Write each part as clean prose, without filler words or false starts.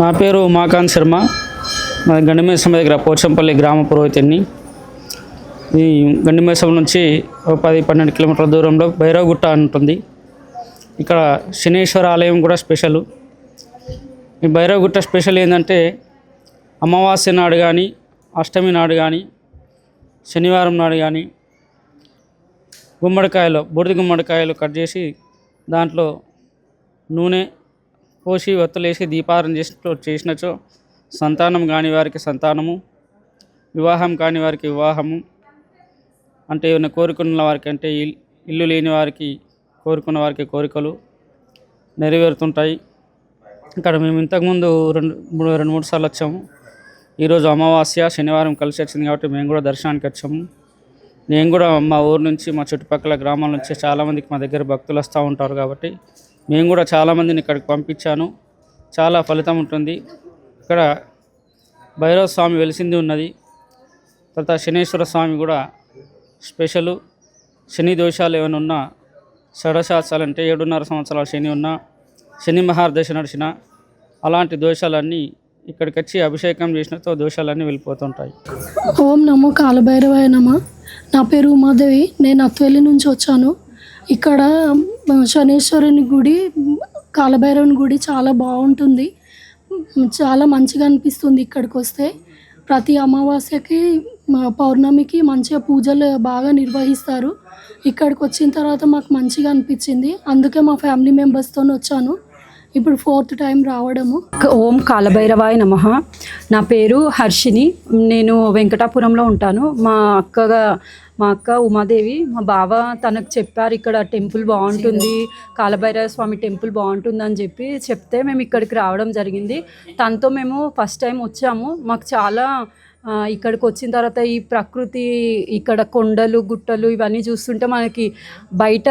నా పేరు ఉమాకాంత్ శర్మ. మాది గండిమేసం దగ్గర పోచంపల్లి గ్రామ పురోహితుడిని. ఈ గండిమేసం నుంచి 10-12 కిలోమీటర్ల దూరంలో భైరవగుట్ట ఉంటుంది. ఇక్కడ శనీశ్వర ఆలయం కూడా స్పెషల్. ఈ భైరవగుట్ట స్పెషల్ ఏంటంటే అమావాస్య నాడు కానీ, అష్టమి నాడు కానీ, శనివారం నాడు కానీ బూడిద గుమ్మడికాయలు కట్ చేసి దాంట్లో నూనె పోసి ఒత్తులేసి దీపారాధన చేసినచో సంతానం కాని వారికి సంతానము, వివాహం కాని వారికి వివాహము, అంటే ఏమైనా కోరుకున్న వారికి, అంటే ఇల్లు లేని వారికి, కోరుకున్న వారికి కోరికలు నెరవేరుతుంటాయి. ఇక్కడ మేము ఇంతకుముందు రెండు మూడు సార్లు వచ్చాము. ఈరోజు అమావాస్య శనివారం కలిసి వచ్చింది కాబట్టి మేము కూడా దర్శనానికి వచ్చాము. నేను కూడా మా ఊరు నుంచి, మా చుట్టుపక్కల గ్రామాల నుంచి చాలామందికి మా దగ్గర భక్తులు వస్తూ ఉంటారు కాబట్టి మేము కూడా చాలామందిని ఇక్కడికి పంపించాను. చాలా ఫలితం ఉంటుంది. ఇక్కడ భైరవ స్వామి వెలిసింది ఉన్నది. తర్వాత శనీశ్వర స్వామి కూడా స్పెషలు. శని దోషాలు ఏమైనా ఉన్నా, షడశాస్త్రాలు అంటే 7.5 సంవత్సరాల శని ఉన్నా, శని మహార్దశ నడిచిన అలాంటి దోషాలన్నీ ఇక్కడికి వచ్చి అభిషేకం చేసినతో దోషాలన్నీ వెళ్ళిపోతుంటాయి. ఓం నమో కాలభైరవాయ నమ. నా పేరు ఉమాదేవి. నేను అత్వెల్లి నుంచి వచ్చాను. ఇక్కడ శనీశ్వరుని గుడి, కాలభైరవుని గుడి చాలా బాగుంటుంది. చాలా మంచిగా అనిపిస్తుంది ఇక్కడికి వస్తే. ప్రతి అమావాస్యకి, పౌర్ణమికి మంచిగా పూజలు బాగా నిర్వహిస్తారు. ఇక్కడికి వచ్చిన తర్వాత మాకు మంచిగా అనిపించింది. అందుకే మా ఫ్యామిలీ మెంబర్స్తో వచ్చాను. ఇప్పుడు 4th టైం రావడము. ఓం కాలభైరవాయ నమః. నా పేరు హర్షిని. నేను వెంకటాపురంలో ఉంటాను. మా అక్క ఉమాదేవి, మా బావ తనకు చెప్పారు ఇక్కడ టెంపుల్ బాగుంటుంది, కాలభైరవ స్వామి టెంపుల్ బాగుంటుంది అని చెప్తే మేము ఇక్కడికి రావడం జరిగింది. తనతో మేము ఫస్ట్ టైం వచ్చాము. మాకు చాలా ఇక్కడికి వచ్చిన తర్వాత ఈ ప్రకృతి, ఇక్కడ కొండలు గుట్టలు ఇవన్నీ చూస్తుంటే మనకి బయట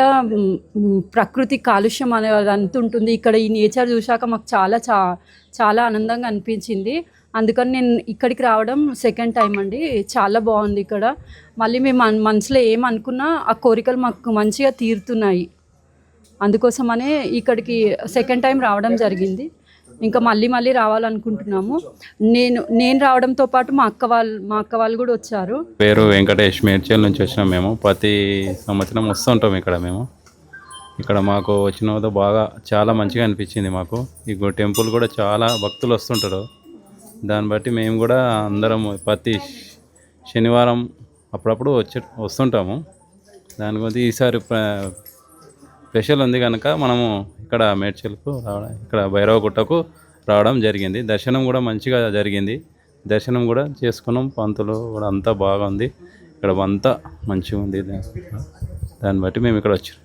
ప్రకృతి కాలుష్యం అనేది అంత ఉంటుంది. ఇక్కడ ఈ నేచర్ చూశాక మాకు చాలా ఆనందంగా అనిపించింది. అందుకని నేను ఇక్కడికి రావడం 2nd టైం అండి. చాలా బాగుంది ఇక్కడ. మళ్ళీ మేము మనసులో ఏమనుకున్నా ఆ కోరికలు మాకు మంచిగా తీరుతున్నాయి. అందుకోసమనే ఇక్కడికి 2nd టైం రావడం జరిగింది. ఇంకా మళ్ళీ రావాలనుకుంటున్నాము. నేను రావడంతో పాటు మా అక్క వాళ్ళు కూడా వచ్చారు. పేరు వెంకటేష్. మేడ్చల్ నుంచి వచ్చినాం మేము. ప్రతి సంవత్సరం వస్తుంటాం ఇక్కడ మాకు వచ్చిన బాగా చాలా మంచిగా అనిపించింది మాకు. ఈ టెంపుల్ కూడా చాలా భక్తులు వస్తుంటారు. దాన్ని బట్టి మేము కూడా అందరం ప్రతి శనివారం అప్పుడప్పుడు వస్తుంటాము. దాని గురించి ఈసారి స్పెషల్ ఉంది కనుక మనము ఇక్కడ మేడ్చల్కు రావడం, ఇక్కడ భైరవగుట్టకు రావడం జరిగింది. దర్శనం కూడా మంచిగా జరిగింది. దర్శనం కూడా చేసుకున్నాం. పంతులు కూడా అంతా బాగా ఉంది. ఇక్కడ అంతా మంచిగా ఉంది. దాన్ని బట్టి మేము ఇక్కడ వచ్చాం.